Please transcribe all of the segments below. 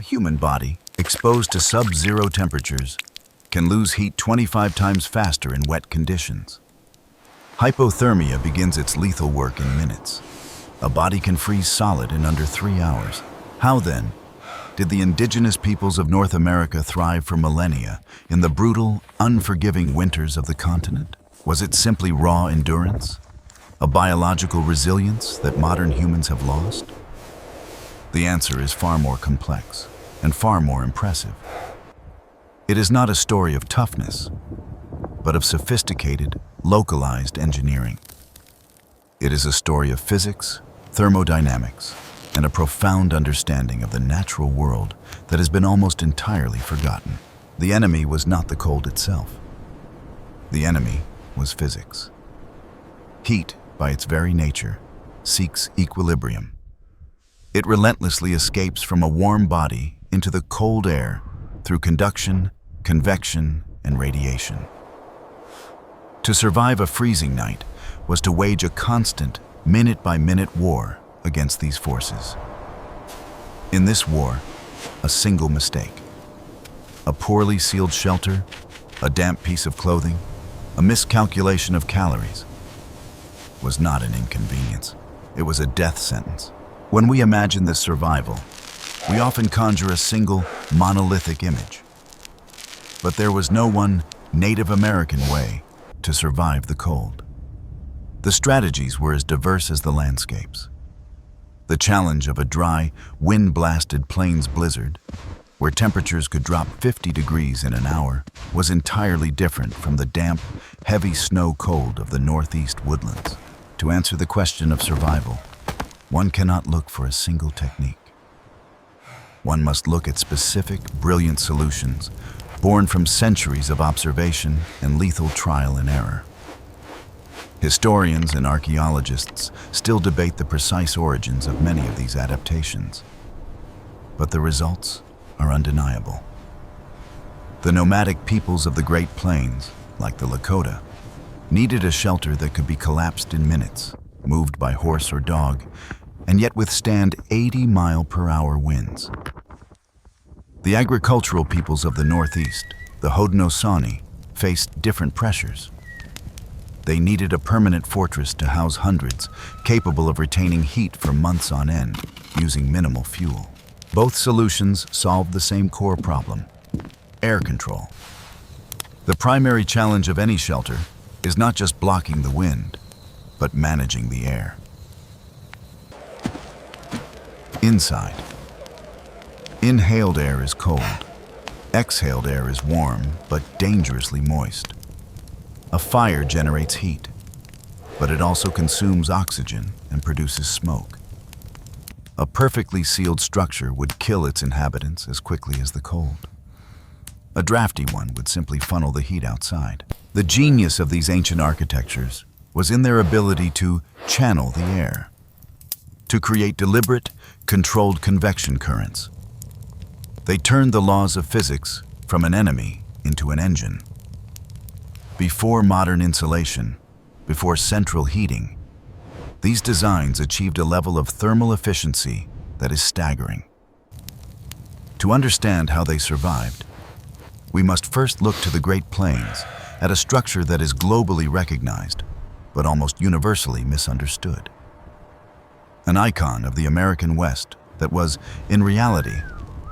human body, exposed to sub-zero temperatures, can lose heat 25 times faster in wet conditions. Hypothermia begins its lethal work in minutes. A body can freeze solid in under 3 hours. How then did the indigenous peoples of North America thrive for millennia in the brutal, unforgiving winters of the continent? Was it simply raw endurance? A biological resilience that modern humans have lost? The answer is far more complex and far more impressive. It is not a story of toughness, but of sophisticated, localized engineering. It is a story of physics, thermodynamics, and a profound understanding of the natural world that has been almost entirely forgotten. The enemy was not the cold itself. The enemy was physics. Heat, by its very nature, seeks equilibrium. It relentlessly escapes from a warm body into the cold air through conduction, convection, and radiation. To survive a freezing night was to wage a constant, minute-by-minute war against these forces. In this war, a single mistake, a poorly sealed shelter, a damp piece of clothing, a miscalculation of calories, was not an inconvenience. It was a death sentence. When we imagine this survival, we often conjure a single, monolithic image. But there was no one Native American way to survive the cold. The strategies were as diverse as the landscapes. The challenge of a dry, wind-blasted plains blizzard, where temperatures could drop 50 degrees in an hour, was entirely different from the damp, heavy snow cold of the northeast woodlands. To answer the question of survival, one cannot look for a single technique. One must look at specific, brilliant solutions born from centuries of observation and lethal trial and error. Historians and archaeologists still debate the precise origins of many of these adaptations, but the results are undeniable. The nomadic peoples of the Great Plains, like the Lakota, needed a shelter that could be collapsed in minutes, moved by horse or dog, and yet withstand 80-mile-per-hour winds. The agricultural peoples of the Northeast, the Haudenosaunee, faced different pressures. They needed a permanent fortress to house hundreds, capable of retaining heat for months on end, using minimal fuel. Both solutions solved the same core problem: air control. The primary challenge of any shelter is not just blocking the wind, but managing the air. Inside. Inhaled air is cold. Exhaled air is warm, but dangerously moist. A fire generates heat, but it also consumes oxygen and produces smoke. A perfectly sealed structure would kill its inhabitants as quickly as the cold. A drafty one would simply funnel the heat outside. The genius of these ancient architectures was in their ability to channel the air, to create deliberate, controlled convection currents. They turned the laws of physics from an enemy into an engine. Before modern insulation, before central heating, these designs achieved a level of thermal efficiency that is staggering. To understand how they survived, we must first look to the Great Plains, at a structure that is globally recognized, but almost universally misunderstood. An icon of the American West that was, in reality,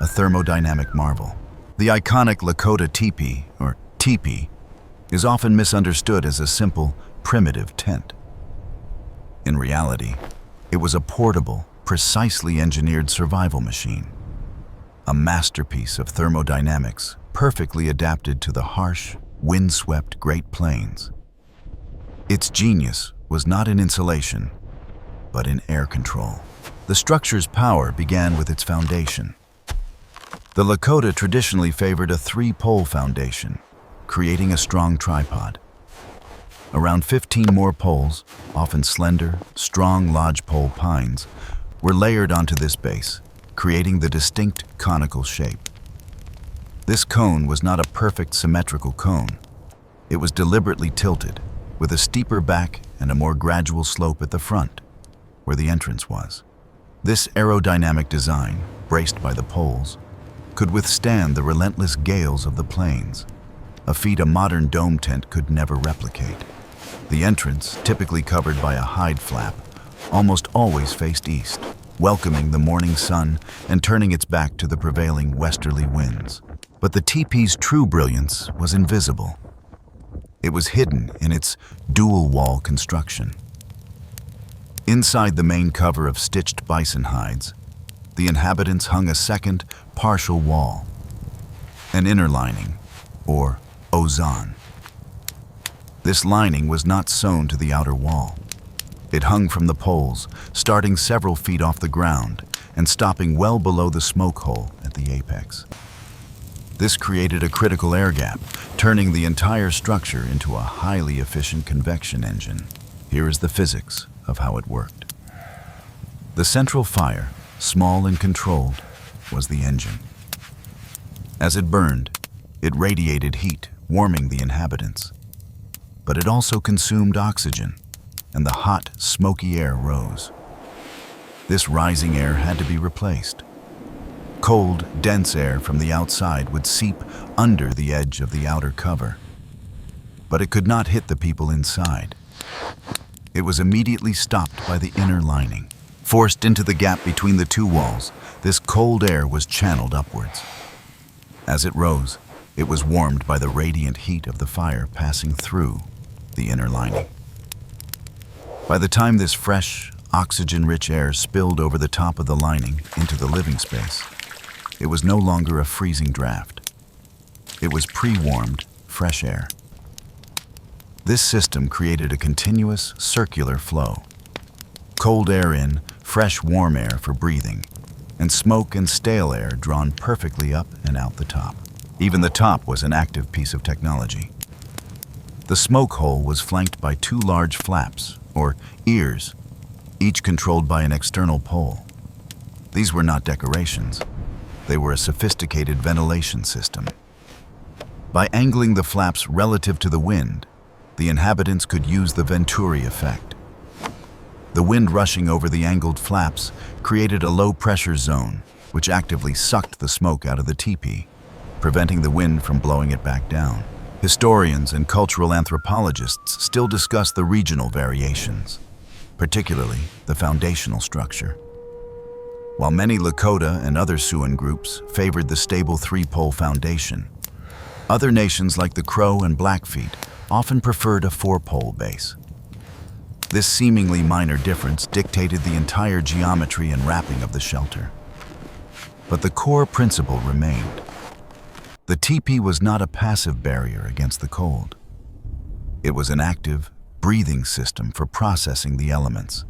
a thermodynamic marvel. The iconic Lakota teepee, or teepee, is often misunderstood as a simple, primitive tent. In reality, it was a portable, precisely engineered survival machine, a masterpiece of thermodynamics perfectly adapted to the harsh, windswept Great Plains. Its genius was not in insulation, but in air control. The structure's power began with its foundation. The Lakota traditionally favored a 3-pole foundation, creating a strong tripod. Around 15 more poles, often slender, strong lodgepole pines, were layered onto this base, creating the distinct conical shape. This cone was not a perfect symmetrical cone. It was deliberately tilted, with a steeper back and a more gradual slope at the front, where the entrance was. This aerodynamic design, braced by the poles, could withstand the relentless gales of the plains, a feat a modern dome tent could never replicate. The entrance, typically covered by a hide flap, almost always faced east, welcoming the morning sun and turning its back to the prevailing westerly winds. But the teepee's true brilliance was invisible. It was hidden in its dual-wall construction. Inside the main cover of stitched bison hides, the inhabitants hung a second, partial wall, an inner lining, or ozon. This lining was not sewn to the outer wall. It hung from the poles, starting several feet off the ground and stopping well below the smoke hole at the apex. This created a critical air gap, turning the entire structure into a highly efficient convection engine. Here is the physics of how it worked. The central fire, small and controlled, was the engine. As it burned, it radiated heat, warming the inhabitants. But it also consumed oxygen, and the hot, smoky air rose. This rising air had to be replaced. Cold, dense air from the outside would seep under the edge of the outer cover. But it could not hit the people inside. It was immediately stopped by the inner lining. Forced into the gap between the two walls, this cold air was channeled upwards. As it rose, it was warmed by the radiant heat of the fire passing through the inner lining. By the time this fresh, oxygen-rich air spilled over the top of the lining into the living space, it was no longer a freezing draft. It was pre-warmed, fresh air. This system created a continuous, circular flow. Cold air in, fresh, warm air for breathing, and smoke and stale air drawn perfectly up and out the top. Even the top was an active piece of technology. The smoke hole was flanked by two large flaps, or ears, each controlled by an external pole. These were not decorations. They were a sophisticated ventilation system. By angling the flaps relative to the wind, the inhabitants could use the Venturi effect. The wind rushing over the angled flaps created a low-pressure zone, which actively sucked the smoke out of the teepee, preventing the wind from blowing it back down. Historians and cultural anthropologists still discuss the regional variations, particularly the foundational structure. While many Lakota and other Siouan groups favored the stable three-pole foundation, other nations like the Crow and Blackfeet often preferred a four-pole base. This seemingly minor difference dictated the entire geometry and wrapping of the shelter. But the core principle remained. The teepee was not a passive barrier against the cold. It was an active, breathing system for processing the elements,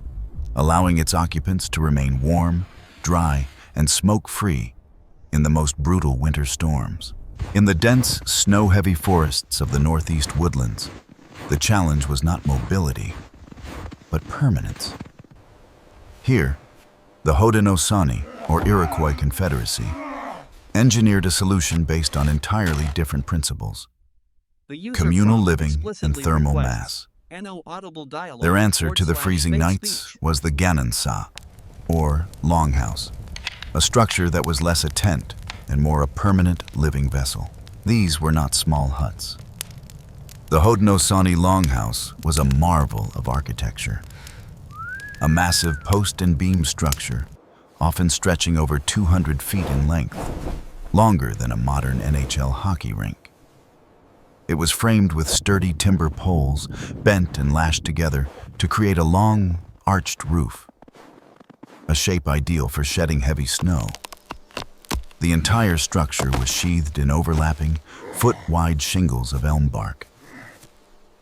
allowing its occupants to remain warm, dry, and smoke-free in the most brutal winter storms. In the dense, snow-heavy forests of the northeast woodlands, the challenge was not mobility, but permanence. Here, the Haudenosaunee, or Iroquois Confederacy, engineered a solution based on entirely different principles: communal living and thermal mass. Their answer to the freezing nights was the ganonsa, or Longhouse, a structure that was less a tent and more a permanent living vessel. These were not small huts. The Haudenosaunee Longhouse was a marvel of architecture. A massive post and beam structure, often stretching over 200 feet in length, longer than a modern NHL hockey rink. It was framed with sturdy timber poles, bent and lashed together to create a long, arched roof, a shape ideal for shedding heavy snow. The entire structure was sheathed in overlapping, foot-wide shingles of elm bark.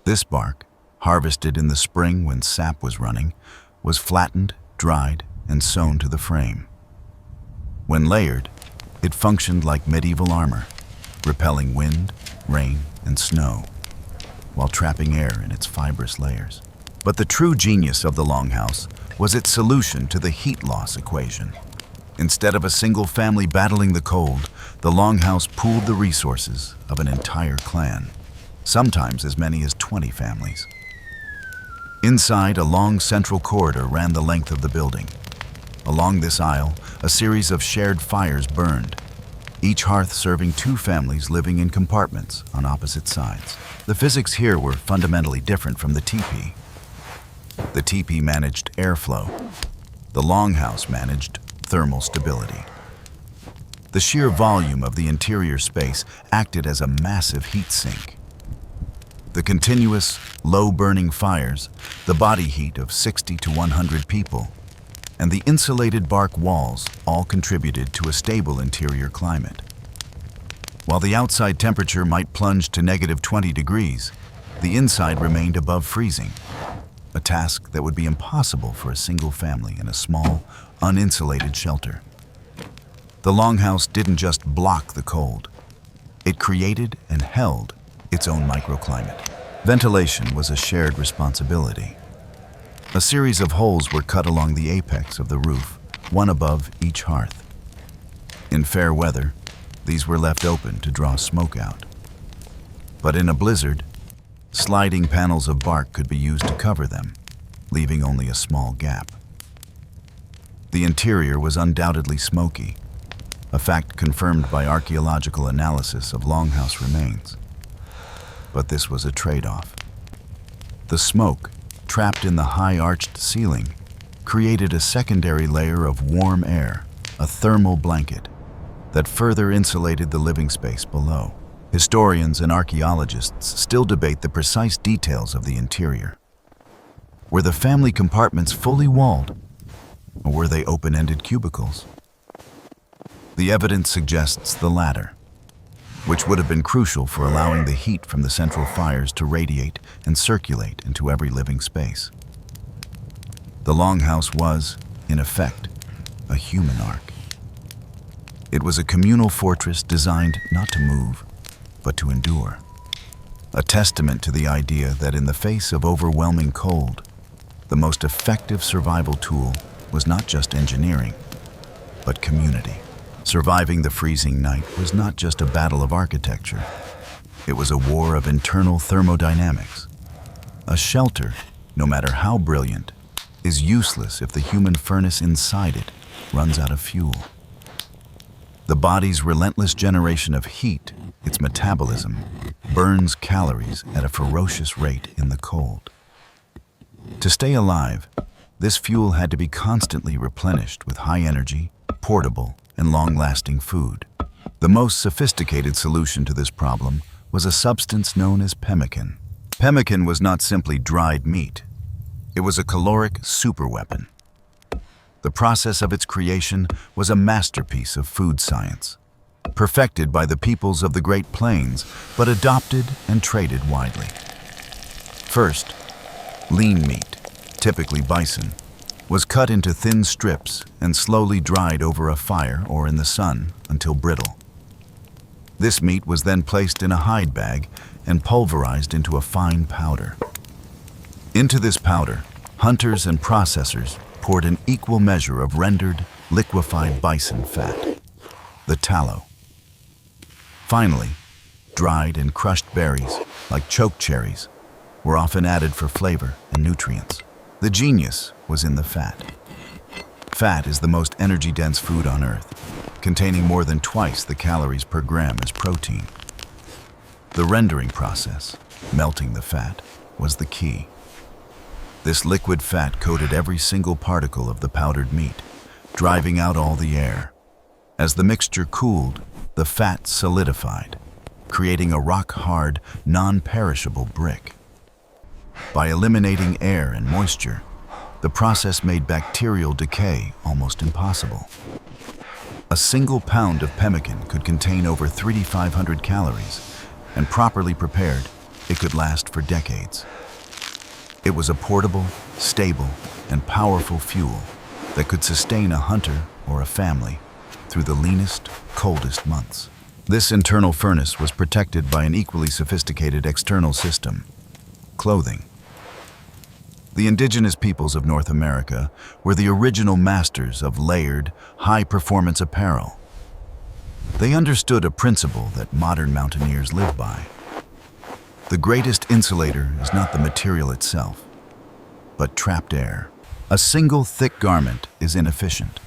This bark, harvested in the spring when sap was running, was flattened, dried, and sewn to the frame. When layered, it functioned like medieval armor, repelling wind, rain, and snow, while trapping air in its fibrous layers. But the true genius of the Longhouse was its solution to the heat loss equation. Instead of a single family battling the cold, the Longhouse pooled the resources of an entire clan, sometimes as many as 20 families. Inside, a long central corridor ran the length of the building. Along this aisle, a series of shared fires burned, each hearth serving two families living in compartments on opposite sides. The physics here were fundamentally different from the teepee. The teepee managed airflow. The Longhouse managed thermal stability. The sheer volume of the interior space acted as a massive heat sink. The continuous, low-burning fires, the body heat of 60 to 100 people, and the insulated bark walls all contributed to a stable interior climate. While the outside temperature might plunge to -20 degrees, the inside remained above freezing, a task that would be impossible for a single family in a small, uninsulated shelter. The Longhouse didn't just block the cold. It created and held its own microclimate. Ventilation was a shared responsibility. A series of holes were cut along the apex of the roof, one above each hearth. In fair weather, these were left open to draw smoke out. But in a blizzard, sliding panels of bark could be used to cover them, leaving only a small gap. The interior was undoubtedly smoky, a fact confirmed by archaeological analysis of Longhouse remains. But this was a trade-off. The smoke, trapped in the high-arched ceiling, created a secondary layer of warm air, a thermal blanket, that further insulated the living space below. Historians and archaeologists still debate the precise details of the interior. Were the family compartments fully walled, or were they open-ended cubicles? The evidence suggests the latter, which would have been crucial for allowing the heat from the central fires to radiate and circulate into every living space. The Longhouse was, in effect, a human ark. It was a communal fortress designed not to move, but to endure. A testament to the idea that in the face of overwhelming cold, the most effective survival tool was not just engineering, but community. Surviving the freezing night was not just a battle of architecture. It was a war of internal thermodynamics. A shelter, no matter how brilliant, is useless if the human furnace inside it runs out of fuel. The body's relentless generation of heat, its metabolism, burns calories at a ferocious rate in the cold. To stay alive, this fuel had to be constantly replenished with high-energy, portable, and long-lasting food. The most sophisticated solution to this problem was a substance known as pemmican. Pemmican was not simply dried meat. It was a caloric superweapon. The process of its creation was a masterpiece of food science, perfected by the peoples of the Great Plains, but adopted and traded widely. First, lean meat, typically bison, was cut into thin strips and slowly dried over a fire or in the sun until brittle. This meat was then placed in a hide bag and pulverized into a fine powder. Into this powder, hunters and processors poured an equal measure of rendered, liquefied bison fat, the tallow. Finally, dried and crushed berries, like choke cherries, were often added for flavor and nutrients. The genius was in the fat. Fat is the most energy-dense food on Earth, containing more than twice the calories per gram as protein. The rendering process, melting the fat, was the key. This liquid fat coated every single particle of the powdered meat, driving out all the air. As the mixture cooled, the fat solidified, creating a rock-hard, non-perishable brick. By eliminating air and moisture, the process made bacterial decay almost impossible. A single pound of pemmican could contain over 3,500 calories, and properly prepared, it could last for decades. It was a portable, stable, and powerful fuel that could sustain a hunter or a family through the leanest, coldest months. This internal furnace was protected by an equally sophisticated external system: clothing. The indigenous peoples of North America were the original masters of layered, high-performance apparel. They understood a principle that modern mountaineers live by. The greatest insulator is not the material itself, but trapped air. A single thick garment is inefficient.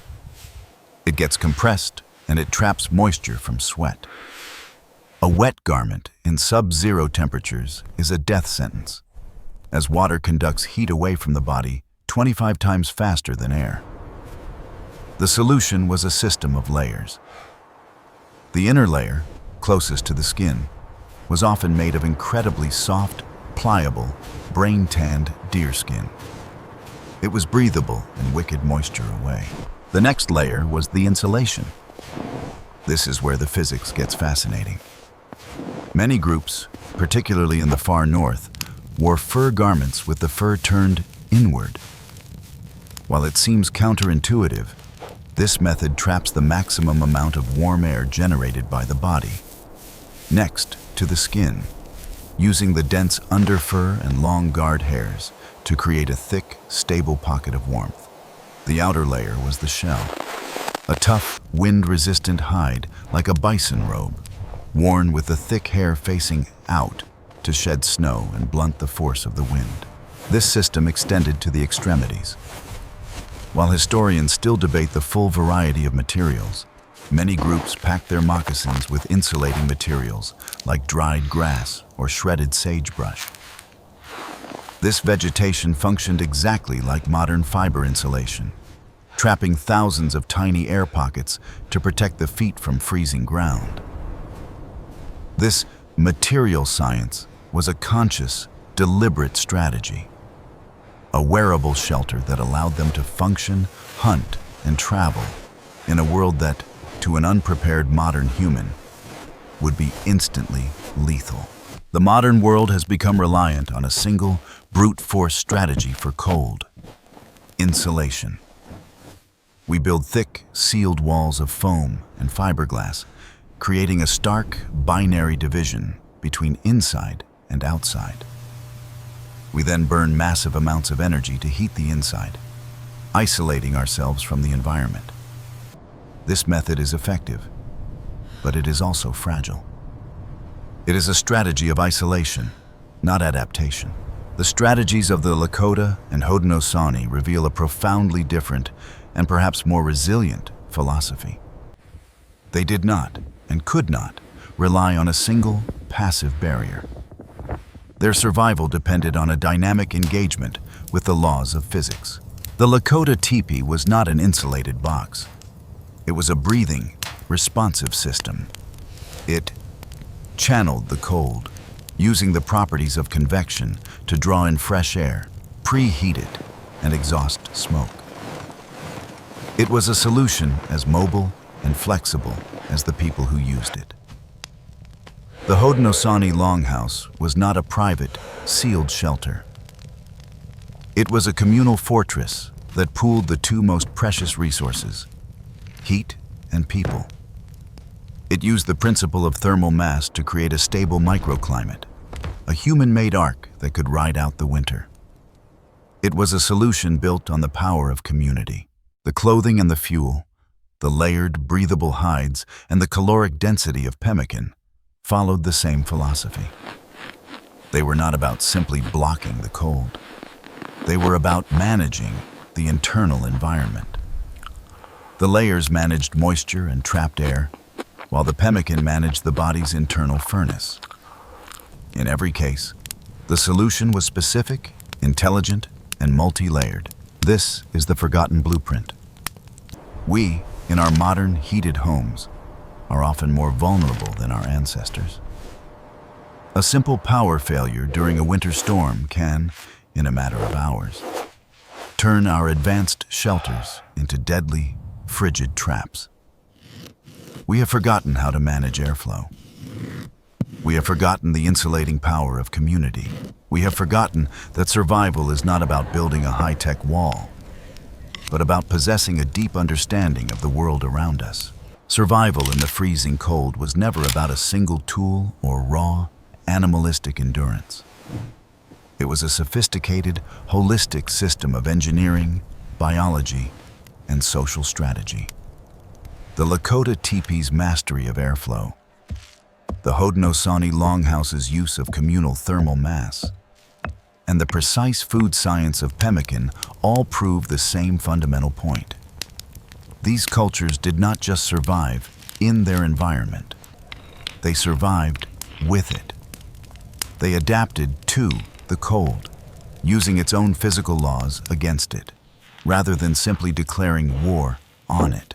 It gets compressed and it traps moisture from sweat. A wet garment in sub-zero temperatures is a death sentence, as water conducts heat away from the body 25 times faster than air. The solution was a system of layers. The inner layer, closest to the skin, was often made of incredibly soft, pliable, brain-tanned deerskin. It was breathable and wicked moisture away. The next layer was the insulation. This is where the physics gets fascinating. Many groups, particularly in the far north, wore fur garments with the fur turned inward. While it seems counterintuitive, this method traps the maximum amount of warm air generated by the body. Next, to the skin, using the dense underfur and long guard hairs to create a thick, stable pocket of warmth. The outer layer was the shell, a tough, wind-resistant hide like a bison robe, worn with the thick hair facing out to shed snow and blunt the force of the wind. This system extended to the extremities. While historians still debate the full variety of materials, many groups packed their moccasins with insulating materials like dried grass or shredded sagebrush. This vegetation functioned exactly like modern fiber insulation, trapping thousands of tiny air pockets to protect the feet from freezing ground. This material science was a conscious, deliberate strategy, a wearable shelter that allowed them to function, hunt, and travel in a world that, to an unprepared modern human, would be instantly lethal. The modern world has become reliant on a single, brute force strategy for cold: insulation. We build thick, sealed walls of foam and fiberglass, creating a stark, binary division between inside and outside. We then burn massive amounts of energy to heat the inside, isolating ourselves from the environment. This method is effective, but it is also fragile. It is a strategy of isolation, not adaptation. The strategies of the Lakota and Haudenosaunee reveal a profoundly different and perhaps more resilient philosophy. They did not, and could not, rely on a single, passive barrier. Their survival depended on a dynamic engagement with the laws of physics. The Lakota teepee was not an insulated box. It was a breathing, responsive system. It channeled the cold, using the properties of convection to draw in fresh air, preheat it, and exhaust smoke. It was a solution as mobile and flexible as the people who used it. The Haudenosaunee Longhouse was not a private, sealed shelter. It was a communal fortress that pooled the two most precious resources: heat and people. It used the principle of thermal mass to create a stable microclimate, a human-made ark that could ride out the winter. It was a solution built on the power of community. The clothing and the fuel, the layered, breathable hides, and the caloric density of pemmican followed the same philosophy. They were not about simply blocking the cold. They were about managing the internal environment. The layers managed moisture and trapped air, while the pemmican managed the body's internal furnace. In every case, the solution was specific, intelligent, and multi-layered. This is the forgotten blueprint. We, in our modern, heated homes, are often more vulnerable than our ancestors. A simple power failure during a winter storm can, in a matter of hours, turn our advanced shelters into deadly, frigid traps. We have forgotten how to manage airflow. We have forgotten the insulating power of community. We have forgotten that survival is not about building a high-tech wall, but about possessing a deep understanding of the world around us. Survival in the freezing cold was never about a single tool or raw, animalistic endurance. It was a sophisticated, holistic system of engineering, biology, and social strategy. The Lakota teepee's mastery of airflow, the Haudenosaunee Longhouse's use of communal thermal mass, and the precise food science of pemmican all prove the same fundamental point. These cultures did not just survive, in their environment. They survived with it. They adapted to the cold, using its own physical laws against it, rather than simply declaring war on it.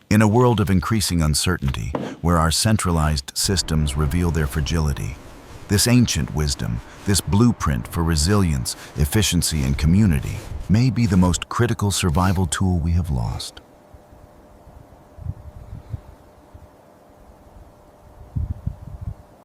In a world of increasing uncertainty, where our centralized systems reveal their fragility, this ancient wisdom, this blueprint for resilience, efficiency, and community, may be the most critical survival tool we have lost.